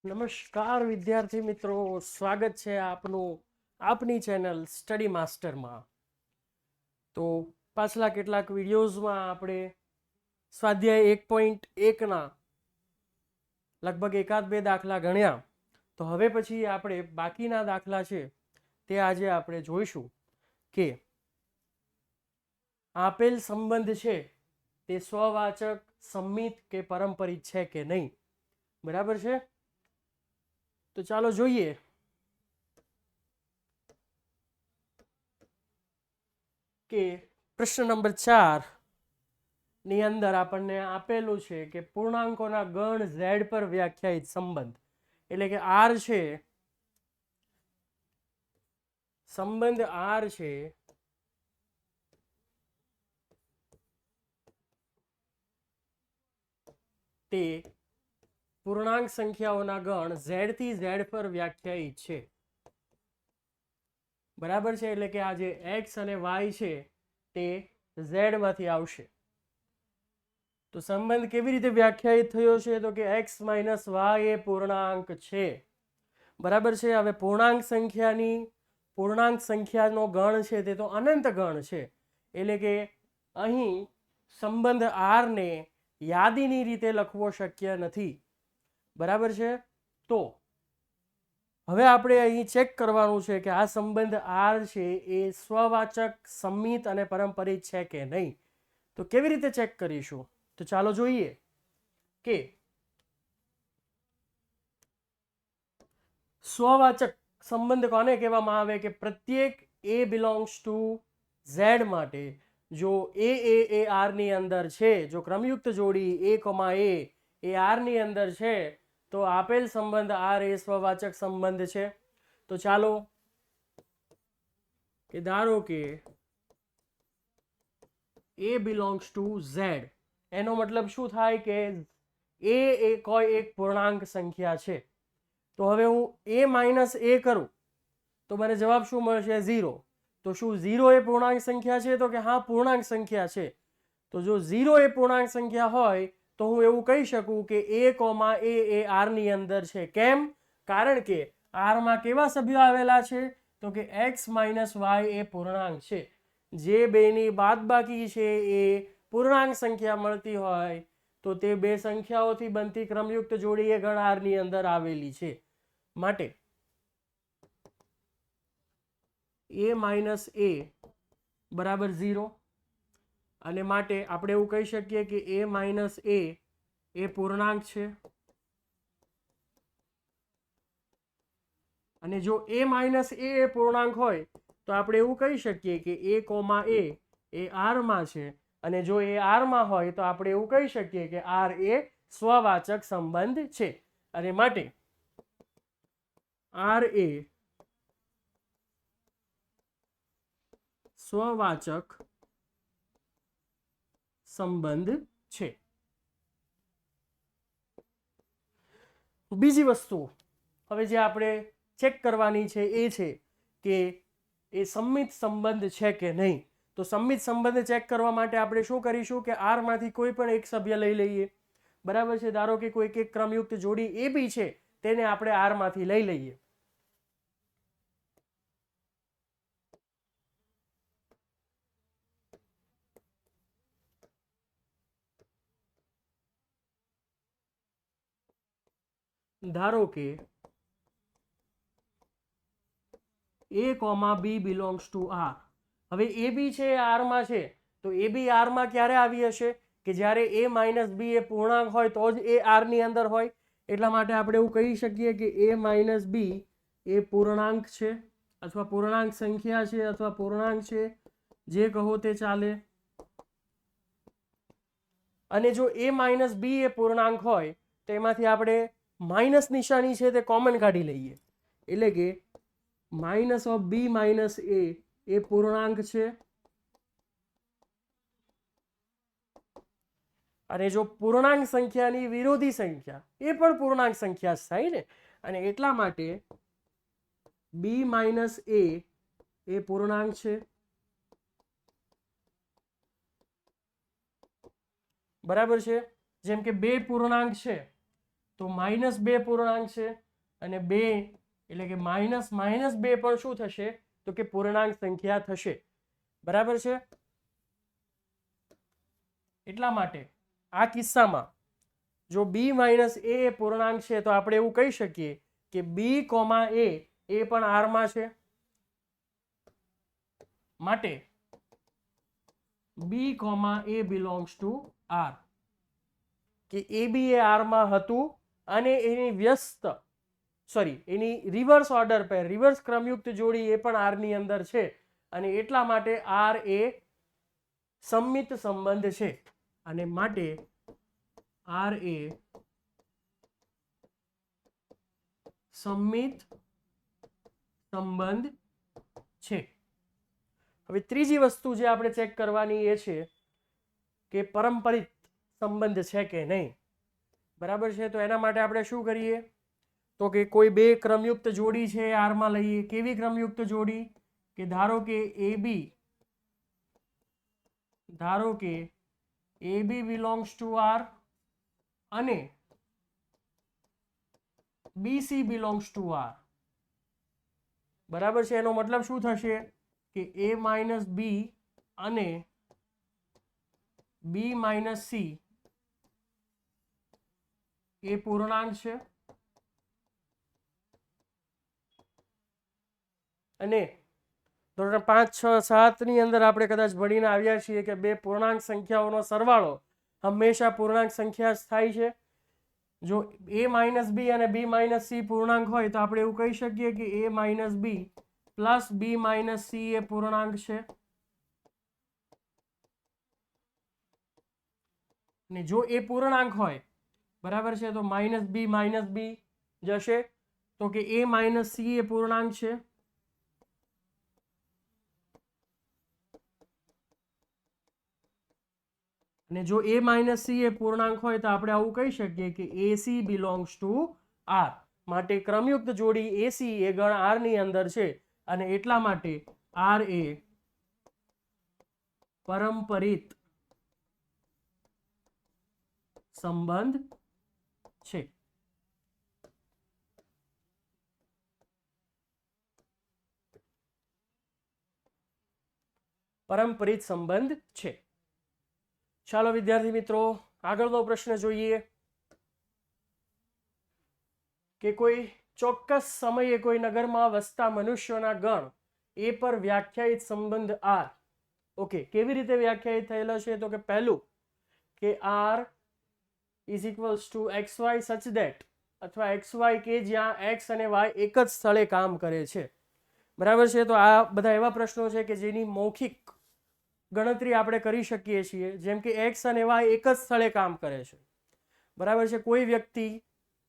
નમસ્કાર વિદ્યાર્થી મિત્રો, સ્વાગત છે આપનું આપની ચેનલ સ્ટડી માસ્ટરમાં. તો પાછલા કેટલાક વિડીયોઝમાં આપણે સ્વાધ્યાય 1.1ના લગભગ એકાદ બે દાખલા ગણ્યા. તો હવે પછી આપણે બાકીના દાખલા છે તે આજે આપણે જોઈશું કે આપેલ સંબંધ છે તે સ્વવાચક, સંમિત કે પરંપરિત છે કે નહીં. બરાબર છે? તો ચાલો જોઈએ કે પ્રશ્ન નંબર 4 ની અંદર આપણને આપેલું છે કે પૂર્ણાંકોના ગણ z પર વ્યાખ્યાયિત સંબંધ એટલે કે r છે, સંબંધ r છે તે પૂર્ણાંક સંખ્યાઓના ગણ z થી z પર વ્યાખ્યાયિત છે. બરાબર છે? એટલે કે આ જે x અને y છે તે z માંથી આવશે. તો સંબંધ કેવી રીતે વ્યાખ્યાયિત થયો છે? તો કે x માઇનસ y એ પૂર્ણાંક છે. બરાબર છે? હવે પૂર્ણાંક સંખ્યાનો ગણ છે તે તો અનંત ગણ છે. એટલે કે અહીં સંબંધ r ને યાદીની રીતે લખવો શક્ય નથી. બરાબર છે? તો હવે આપણે અહીં ચેક કરવાનું છે કે આ સંબંધ r છે એ સ્વવાચક, સંમિત અને પરંપરિત છે કે નહીં. તો કેવી રીતે ચેક કરીશું? તો ચાલો જોઈએ કે સ્વવાચક સંબંધ કોને કહેવામાં આવે કે પ્રત્યેક a બિલોંગ્સ ટુ z માટે જો એ r ની અંદર છે, જો ક્રમયુક્ત જોડી a, એ r ની અંદર છે તો આપેલ સંબંધ r એ સ્વવાચક સંબંધ છે. તો ચાલો કે ધારો કે a બિલોંગ્સ ટુ z, એનો મતલબ શું થાય કે a એ કોઈ એક પૂર્ણાંક સંખ્યા છે. તો હવે હું a માઇનસ a કરું તો મને જવાબ શું મળશે? 0. તો શું 0 એ પૂર્ણાંક સંખ્યા છે? તો કે હા, પૂર્ણાંક સંખ્યા છે. તો જો 0 એ પૂર્ણાંક સંખ્યા હોય તો હું એવું કહી શકું કે a, એ r ની અંદર છે. કેમ? કારણ કે r માં કેવા સભ્યો આવેલા છે? તો કે x માઇનસ y એ પૂર્ણાંક છે. જે બેની બાદબાકી છે એ પૂર્ણાંક સંખ્યા મળતી હોય તો તે બે સંખ્યાઓથી બનતી ક્રમયુક્ત જોડી એ ગણ r ની અંદર આવેલી છે. માટે a માઇનસ a બરાબર 0, અને માટે આપણે એવું કહી શકીએ કે a માઇનસ a એ પૂર્ણાંક છે. અને જો a માઇનસ a એ પૂર્ણાંક હોય તો આપણે એવું કહી શકીએ કે a, એ r માં છે. અને જો એ r માં હોય તો આપણે એવું કહી શકીએ કે r એ સ્વવાચક સંબંધ છે. અને માટે r એ સ્વવાચક સંબંધ છે. બીજી વસ્તુ હવે જે આપણે ચેક કરવાની છે એ છે કે એ સંમિત સંબંધ છે કે નહીં. તો સંમિત સંબંધ ચેક કરવા માટે આપણે શું કરીશું કે r માંથી કોઈ પણ એક સભ્ય લઈ લઈએ. બરાબર છે? ધારો કે કોઈક એક ક્રમયુક્ત જોડી એ બી છે, તેને આપણે r માંથી લઈ લઈએ. ધારો કે a, b belongs to r. હવે એ બી છે r માં છે તો એ બી r માં ક્યારે આવી હશે? કે જ્યારે a માઇનસ b એ પૂર્ણાંક હોય તો જ એ r ની અંદર હોય. એટલા માટે આપણે એવું કહી શકીએ કે a માઇનસ b એ પૂર્ણાંક છે, અથવા પૂર્ણાંક સંખ્યા છે, અથવા પૂર્ણાંક છે, જે કહો તે ચાલે. અને જો a માઇનસ b એ પૂર્ણાંક હોય તો એમાંથી આપણે માઇનસ નિશાની છે તે કોમન કાઢી લઈએ. એટલે કે minus of b minus a એ પૂર્ણાંક છે. અને જો પૂર્ણાંક સંખ્યાની વિરોધી સંખ્યા એ પણ પૂર્ણાંક સંખ્યા થાય ને, અને એટલા માટે b માઇનસ a એ પૂર્ણાંક છે. બરાબર છે? જેમ કે બે પૂર્ણાંક છે તો -2 પૂર્ણાંક છે અને 2 એટલે કે -2 પણ શું થશે તો કે પૂર્ણાંક સંખ્યા થશે. બરાબર છે. એટલા માટે આ કિસ્સામાં જો b - a પૂર્ણાંક છે તો આપણે એવું કહી શકીએ કે b, a એ પણ R માં છે. માટે b, a belongs to R, કે ab એ R માં હતું અને એની રિવર્સ ઓર્ડર પર રિવર્સ ક્રમયુક્ત જોડી એ પણ R ની અંદર છે અને એટલા માટે R એ સમમિત સંબંધ છે અને માટે R એ સમમિત સંબંધ છે. હવે ત્રીજી વસ્તુ જે આપણે ચેક કરવાની એ છે કે પરંપરિત સંબંધ છે કે નહીં. બરાબર છે. તો એના માટે આપણે શું કરીએ તો કે કોઈ બે ક્રમયુક્ત જોડી છે R માં લઈએ. કેવી ક્રમયુક્ત જોડી કે ધારો કે AB belongs to R અને BC belongs to R. બરાબર છે. એનો મતલબ શું થશે કે A - B અને B - C એ પૂર્ણાંક છે અને ધોરણ 5, 6, 7 ની અંદર આપણે કદાચ ભણીને આવ્યા છીએ કે બે પૂર્ણાંક સંખ્યાઓનો સરવાળો હંમેશા પૂર્ણાંક સંખ્યા જ થાય છે. જો A - B અને B - C પૂર્ણાંક હોય તો આપણે એવું કહી શકીએ કે A - B plus B - C એ પૂર્ણાંક છે. ને જો એ પૂર્ણાંક હોય બરાબર છે તો -B જશે તો કે A - C એ પૂર્ણાંક છે. અને જો A - C એ પૂર્ણાંક હોય તો આપણે આવું કહી શકીએ કે AC belongs to R. માટે ક્રમયુક્ત જોડી AC એ ગણ R ની અંદર છે અને એટલા માટે R એ પરંપરિત સંબંધ છે. પરંપરિત સંબંધ છે. ચાલો વિદ્યાર્થી મિત્રો આગળનો પ્રશ્ન જોઈએ કે કોઈ ચોક્કસ સમયે કોઈ નગરમાં વસતા મનુષ્યોના ગણ એ પર વ્યાખ્યાયિત સંબંધ R. ઓકે, કેવી રીતે વ્યાખ્યાયિત થયેલો છે તો કે પહેલું કે R is equals to xy such that અથવા xy કે જ્યાં x અને y એક જ સ્થળે કામ કરે છે. બરાબર છે. તો આ બધા એવા પ્રશ્નો છે કે જેની મૌખિક ગણતરી આપણે કરી શકીએ છીએ. જેમ કે x અને y એક જ સ્થળે કામ કરે છે. બરાબર છે. કોઈ વ્યક્તિ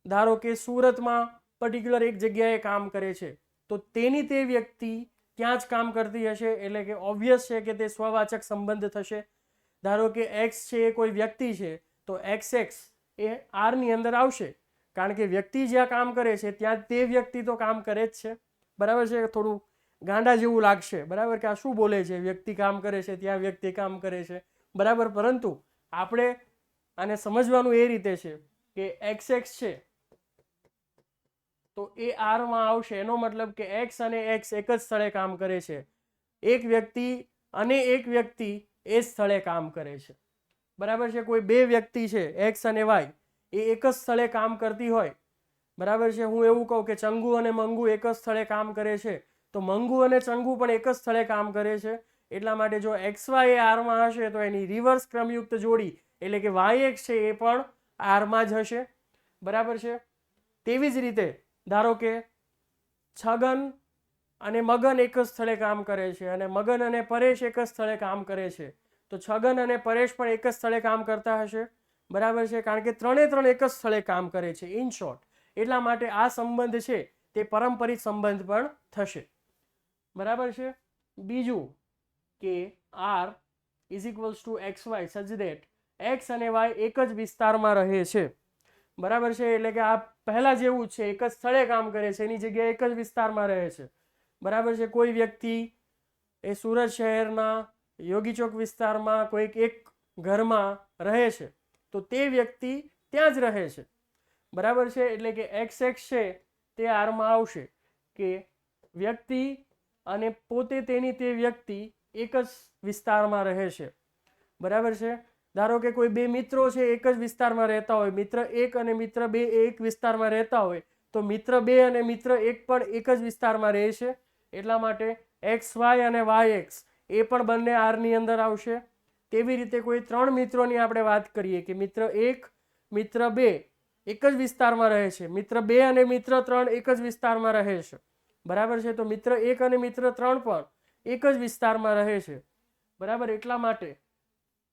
ધારો કે સુરતમાં પર્ટિક્યુલર એક જગ્યાએ કામ કરે છે તો તેની તે વ્યક્તિ ત્યાં જ કામ કરતી હશે એટલે કે ઓબ્વિયસ છે કે તે સ્વવાચક સંબંધ થશે. ધારો કે x છે એ કોઈ વ્યક્તિ છે તો xx એ R ની અંદર આવશે કારણ કે વ્યક્તિ જ્યાં કામ કરે છે ત્યાં તે વ્યક્તિ તો કામ કરે જ છે. બરાબર છે. થોડું ગાંડા જેવું લાગશે બરાબર કે આ શું બોલે છે, વ્યક્તિ કામ કરે છે ત્યાં વ્યક્તિ કામ કરે છે બરાબર. પરંતુ આપણે આને સમજવાનું એ રીતે છે કે xx છે તો એ R માં આવશે. એનો મતલબ કે x અને x એક જ સ્થળે કામ કરે છે. એક વ્યક્તિ અને એક વ્યક્તિ એ સ્થળે કામ કરે છે. બરાબર છે. કોઈ બે વ્યક્તિ છે x અને y એ એક જ સ્થળે કામ કરતી હોય બરાબર છે. હું એવું કહું કે ચંગુ અને મંગુ એક જ સ્થળે કામ કરે છે તો મંગુ અને ચંગુ પણ એક જ સ્થળે કામ કરે છે. એટલા માટે જો xy એ R માં હશે તો એની રિવર્સ ક્રમયુક્ત જોડી એટલે કે yx છે એ પણ R માં જ હશે. બરાબર છે. તેવી જ રીતે ધારો કે છગન અને મગન એક જ સ્થળે કામ કરે છે અને મગન અને પરેશ એક જ સ્થળે કામ કરે છે તો છગન અને પરેશ પણ એક જ સ્થળે કામ કરતા હશે. બરાબર છે. કારણ કે ત્રણે ત્રણ એક જ સ્થળે કામ કરે છે. ઇન શોર્ટ એટલા માટે આ સંબંધ છે તે પરંપરિત સંબંધ પણ થશે. બરાબર છે. બીજું કે R is equals to xy such that x અને y એક જ વિસ્તારમાં રહે છે. બરાબર છે. એટલે કે આ પહેલા જેવું છે, એક જ સ્થળે કામ કરે છે એની જગ્યાએ એક જ વિસ્તારમાં રહે છે. બરાબર છે. કોઈ વ્યક્તિ એ સુરત શહેરના યોગી ચોક વિસ્તારમાં કોઈક એક ઘરમાં રહે છે તો તે વ્યક્તિ ત્યાં જ રહે છે. બરાબર છે, એટલે કે XX છે તે આરમાં આવશે કે વ્યક્તિ અને પોતે તેની તે વ્યક્તિ એક જ વિસ્તારમાં રહે છે. બરાબર છે. ધારો કે કોઈ બે મિત્રો છે એક જ વિસ્તારમાં રહેતા હોય, મિત્ર 1 અને મિત્ર 2 એક વિસ્તારમાં રહેતા હોય, તો મિત્ર 2 અને મિત્ર 1 પણ એક જ વિસ્તારમાં રહે છે. એટલા માટે XY અને YX એ પણ બંને R ની અંદર આવશે. તેવી રીતે કોઈ 3 મિત્રોની આપણે વાત કરીએ કે મિત્ર 1 મિત્ર 2 એક જ વિસ્તારમાં રહે છે, મિત્ર 2 અને મિત્ર 3 એક જ વિસ્તારમાં રહે છે. બરાબર છે. તો મિત્ર 1 અને મિત્ર 3 પણ એક જ વિસ્તારમાં રહે છે. બરાબર. એટલા માટે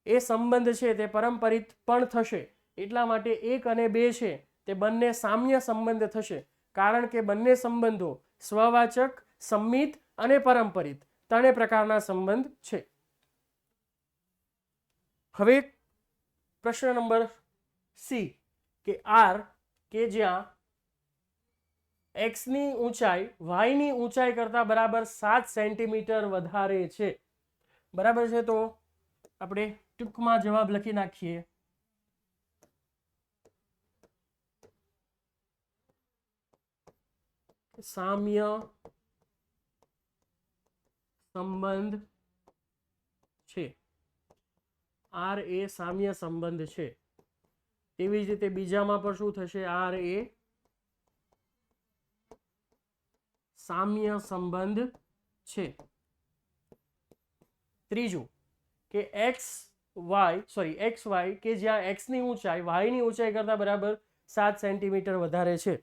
એ સંબંધ છે તે પરંપરિત પણ થશે. એટલા માટે 1 અને 2 છે તે બંને સામ્ય સંબંધ થશે, કારણ કે બંને સંબંધો સ્વવાચક, સંમિત અને પરંપરિત ત્રણેય પ્રકારના સંબંધ છે. હવે પ્રશ્ન નંબર સી કે R કે જ્યાં x ની ઊંચાઈ y ની ઊંચાઈ કરતા બરાબર 7 સેન્ટીમીટર વધારે છે. બરાબર છે. તો આપણે ટૂંકમાં જવાબ લખી નાખીએ. સામ્ય સંબંધ છે. R એ સામ્ય સંબંધ છે. તેવી જ રીતે બીજામાં પણ શું થશે? R એ સામ્ય સંબંધ છે. ત્રીજું કે XY કે જ્યાં x ની ઊંચાઈ y ની ઊંચાઈ કરતા બરાબર 7 સેન્ટીમીટર વધારે છે.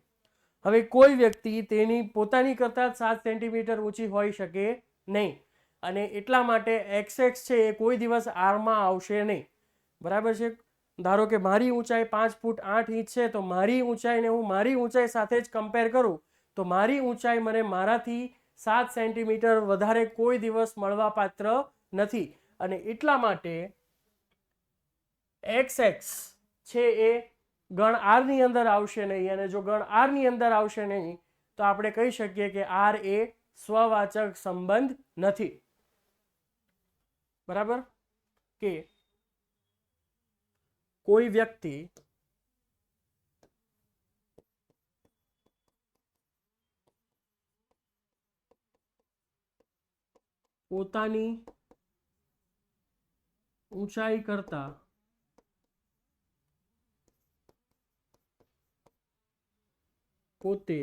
હવે કોઈ વ્યક્તિ તેની પોતાની કરતા 7 સેન્ટીમીટર ઊંચી હોઈ શકે નહીં, અને એટલા માટે XX છે એ કોઈ દિવસ R માં આવશે નહીં. બરાબર છે. ધારો કે મારી ઊંચાઈ 5 ફૂટ 8 ઇંચ છે, તો મારી ઊંચાઈને હું મારી ઊંચાઈ સાથે જ કમ્પેર કરું તો મારી ઊંચાઈ મને મારાથી 7 સેન્ટીમીટર વધારે કોઈ દિવસ મળવા પાત્ર નથી. અને એટલા માટે XX છે એ ગણ R ની અંદર આવશે નહીં, અને જો ગણ R ની અંદર આવશે નહીં તો આપણે કહી શકીએ કે R એ સ્વવાચક સંબંધ નથી. બરાબર. કે કોઈ વ્યક્તિ પોતાની ઊંચાઈ કરતા પોતે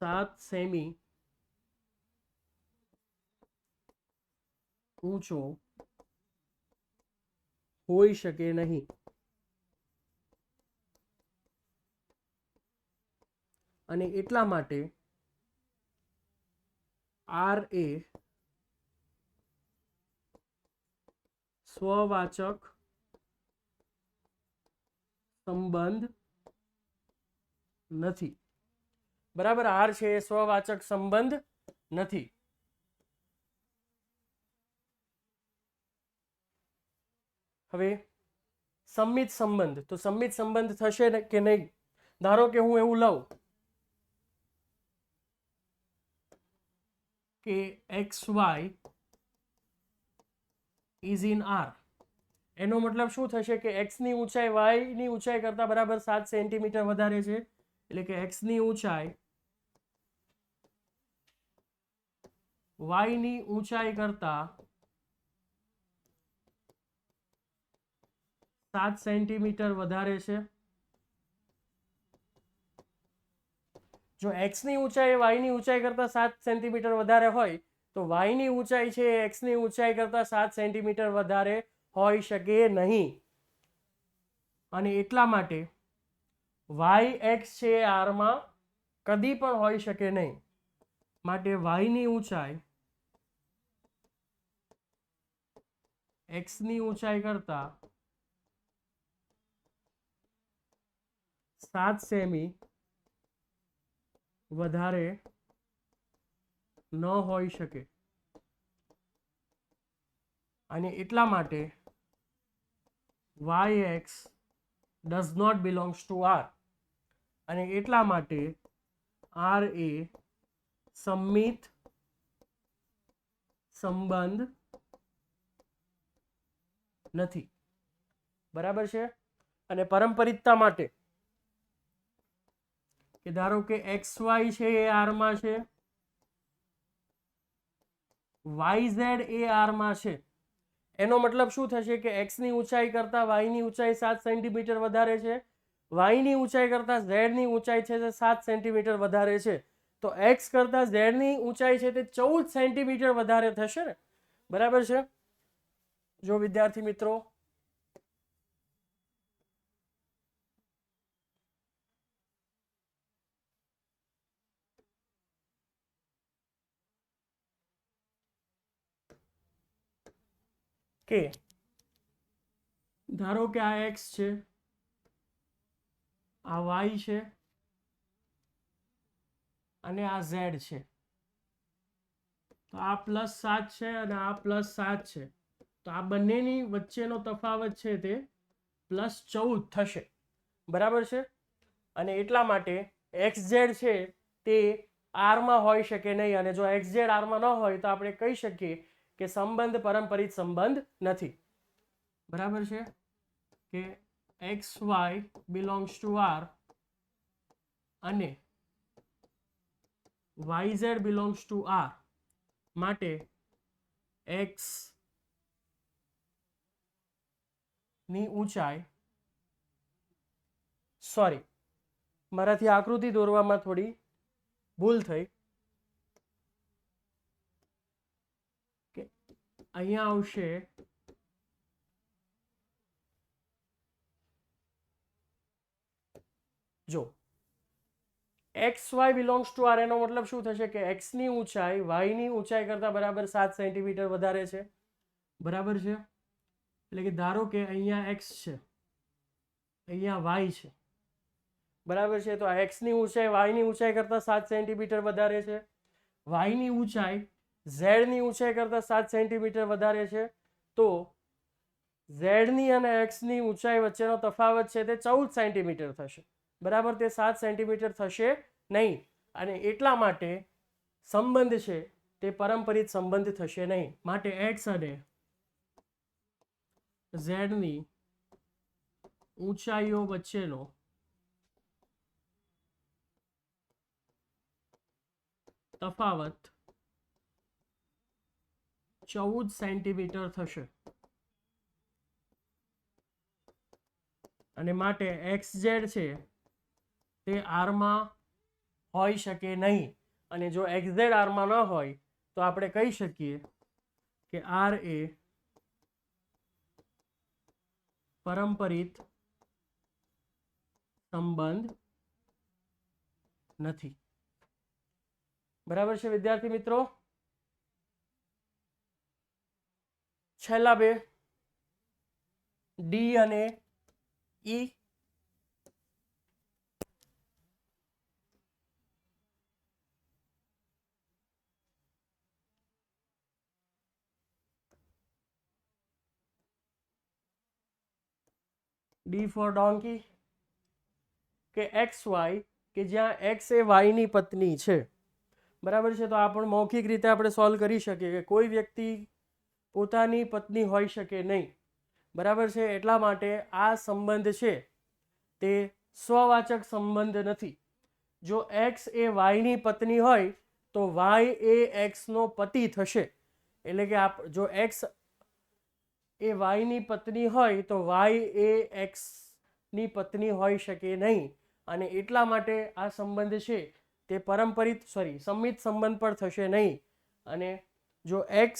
7 સેમી ઊંચો હોઈ શકે નહીં. અને એટલા માટે R એ સ્વવાચક સંબંધ નથી. બરાબર. R છે એ સ્વવાચક સંબંધ નથી. હવે સંમિત સંબંધ, તો સંમિત સંબંધ થશે કે નહીં? ધારો કે હું એવું લઉં કે XY is in R. એનો મતલબ શું થશે કે x ની ઊંચાઈ y ની ઊંચાઈ કરતા બરાબર 7 સેન્ટીમીટર વધારે છે, એટલે કે x ની ઊંચાઈ y ની ઊંચાઈ કરતા 7 સેન્ટીમીટર વધારે છે. જો x ની ઊંચાઈ y ની ઊંચાઈ કરતા 7 સેન્ટીમીટર વધારે હોય તો y ની ઊંચાઈ છે x ની ઊંચાઈ કરતા 7 સેન્ટીમીટર વધારે હોઈ શકે નહીં. અને એટલા માટે yx છે R માં કદી પણ હોઈ શકે નહીં. માટે y ની ઊંચાઈ x ની ઊંચાઈ કરતા 7 સેમી વધારે ન હોઈ શકે. અને એટલા માટે yx does not belongs to R. અને એટલા માટે R એ સંમિત સંબંધ નથી. બરાબર છે. અને પરંપરિતતા માટે કે ધારો કે XY છે એ R માં છે, YZ એ R માં છે, એનો મતલબ શું થશે કે x ની ઊંચાઈ કરતાં y ની ઊંચાઈ 7 સેન્ટીમીટર વધારે છે, y ની ઊંચાઈ કરતાં z ની ઊંચાઈ છે તે 7 સેન્ટીમીટર વધારે છે, તો x કરતાં z ની ઊંચાઈ છે તે 14 સેન્ટીમીટર વધારે થશે ને, બરાબર છે? જો વિદ્યાર્થી મિત્રો કે ધારો કે આ x છે, આ y છે અને આ z છે, તો આ +7 છે અને આ +7 છે, તો આ બંનેની વચ્ચેનો તફાવત છે તે +14 થશે, બરાબર છે? અને એટલા માટે xz છે તે r માં હોઈ શકે નહીં, અને જો xz r માં ન હોય તો આપણે કહી શકીએ કે સંબંધ પરંપરિત સંબંધ નથી, બરાબર છે? કે xy belongs to r અને yz belongs to r માટે x ની ઊંચાઈ, સોરી મારાથી આકૃતિ દોરવામાં થોડી ભૂલ થઈ, કે અહીંયા આવશે જો xy belongs to r એનો મતલબ શું થશે કે x ની ઊંચાઈ y ની ઊંચાઈ કરતાં બરાબર 7 સેન્ટીમીટર વધારે છે, બરાબર છે? એટલે કે ધારો કે અહીંયા x છે, અહીંયા y છે, બરાબર છે? તો આ x ની ઊંચાઈ y ની ઊંચાઈ કરતાં 7 સેન્ટીમીટર વધારે છે, y ની ઊંચાઈ z ની ઊંચાઈ કરતાં 7 સેન્ટીમીટર વધારે છે, તો z ની અને x ની ઊંચાઈ વચ્ચેનો તફાવત છે તે 14 સેન્ટીમીટર થશે, બરાબર? તે 7 સેન્ટીમીટર થશે નહીં, અને એટલા માટે સંબંધ છે તે પરંપરિત સંબંધ થશે નહીં, માટે x અને z ની ઊંચાઈઓ વચ્ચેનો તફાવત 14 સેન્ટીમીટર થશે, અને માટે xz છે તે r માં હોઈ શકે નહીં, અને જો xz r માં ન હોય તો આપણે કહી શકીએ કે r એ પરંપરિત સંબંધ નથી, બરાબર છે વિદ્યાર્થી મિત્રો? છેલ્લા બે ડી અને ઈ, ડી ફોર ડોન્કી, કે XY કે જ્યાં x એ y ની પત્ની છે, બરાબર છે? તો આ પણ મૌખિક રીતે આપણે સોલ્વ કરી શકીએ કે કોઈ વ્યક્તિ પોતાની પત્ની હોઈ શકે નહીં, બરાબર છે? એટલા માટે આ સંબંધ છે તે સ્વવાચક સંબંધ નથી. જો x એ y ની પત્ની હોય તો y એ x નો પતિ થશે, એટલે કે જો x એ y ની પત્ની હોય તો y એ x ની પત્ની હોઈ શકે નહીં, અને એટલા માટે આ સંબંધ છે તે સંમિત સંબંધ પણ થશે નહીં, અને જો x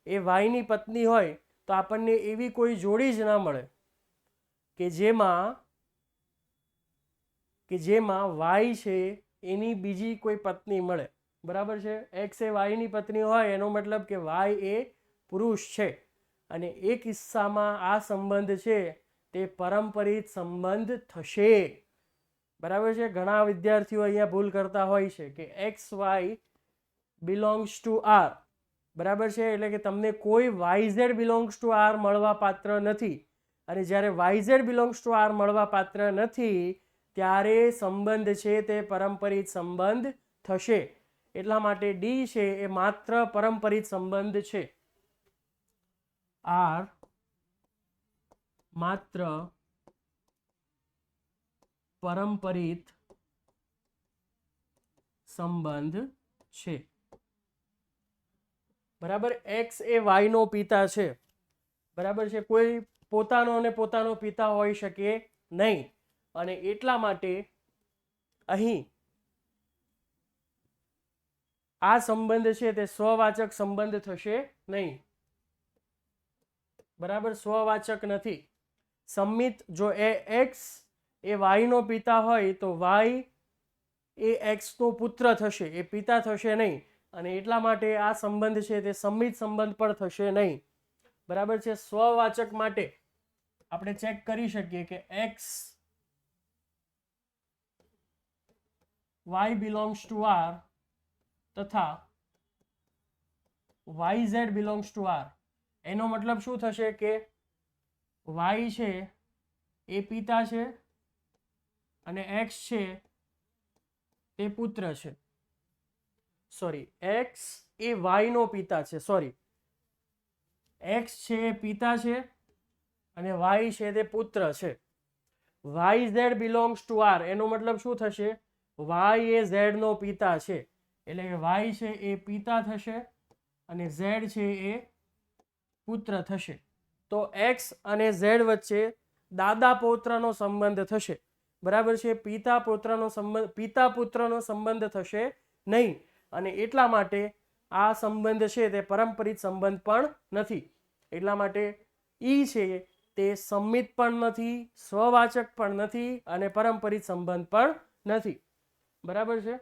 એ y ની પત્ની હોય તો આપણને એવી કોઈ જોડી જ ના મળે કે જેમાં y છે એની બીજી કોઈ પત્ની મળે, બરાબર છે? x એ y ની પત્ની હોય એનો મતલબ કે y એ પુરુષ છે, અને એ કિસ્સામાં આ સંબંધ છે તે પરંપરિત સંબંધ થશે, બરાબર છે? ઘણા વિદ્યાર્થીઓ અહીંયા ભૂલ કરતા હોય છે કે XY belongs to R, બરાબર છે? એટલે કે તમને કોઈ YZ belongs to R મળવા પાત્ર નથી, અને જ્યારે YZ belongs to R મળવા પાત્ર નથી ત્યારે સંબંધ છે તે પરંપરિત સંબંધ થશે, એટલા માટે ડી છે એ માત્ર પરંપરિત સંબંધ છે, R માત્ર પરંપરિત સંબંધ છે. બરાબર, એક્સ એ વાય નો પિતા છે. બરાબર છે, કોઈ પોતાનો અને પોતાનો પિતા હોઈ શકે નહીં, અને એટલા માટે અહીં આ સંબંધ છે તે સ્વવાચક સંબંધ થશે નહીં. બરાબર, સ્વવાચક નથી. સંમિત જો એક્સ એ વાય નો પિતા હોય તો વાય એ એક્સ નો પુત્ર થશે, એ પિતા થશે નહીં, અને એટલા માટે આ સંબંધ છે તે સંમિત સંબંધ પણ થશે નહીં. બરાબર છે, સ્વવાચક માટે આપણે ચેક કરી શકીએ કે X Y belongs to R તથા Y Z belongs to R. એનો મતલબ શું થશે કે વાય છે એ પિતા છે અને એક્સ છે તે પુત્ર છે. સોરી, એક્સ એ વાય નો પિતા છે. સોરી, એક્સ છે એ પિતા છે અને વાય છે તે પુત્ર છે. Y Z belongs to R એનો મતલબ શું થશે? વાય એ ઝેડ નો પિતા છે, એટલે કે વાય છે એ પિતા થશે અને ઝેડ છે એ પુત્ર થશે. તો એક્સ અને ઝેડ વચ્ચે દાદા પૌત્રનો સંબંધ થશે. બરાબર છે, પિતા પુત્રનો સંબંધ થશે નહીં, અને એટલા માટે આ સંબંધ છે તે પરંપરિત સંબંધ પણ નથી. એટલા માટે ઈ છે તે સંમિત પણ નથી, સ્વવાચક પણ નથી અને પરંપરિત સંબંધ પણ નથી. બરાબર છે,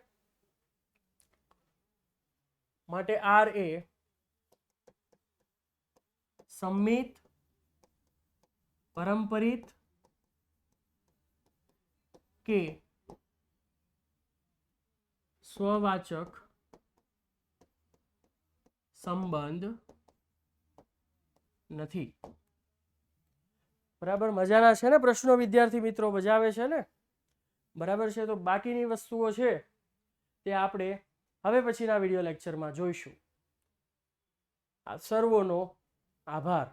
માટે આર એ સંમિત, પરંપરિત કે સ્વવાચક સંબંધ નથી. બરાબર, મજાના છે ને પ્રશ્નો વિદ્યાર્થી મિત્રો? મજા આવે છે ને? બરાબર છે, તો બાકીની વસ્તુઓ છે તે આપણે હવે પછીના વિડીયો લેક્ચરમાં જોઈશું. આ સર્વોનો આભાર.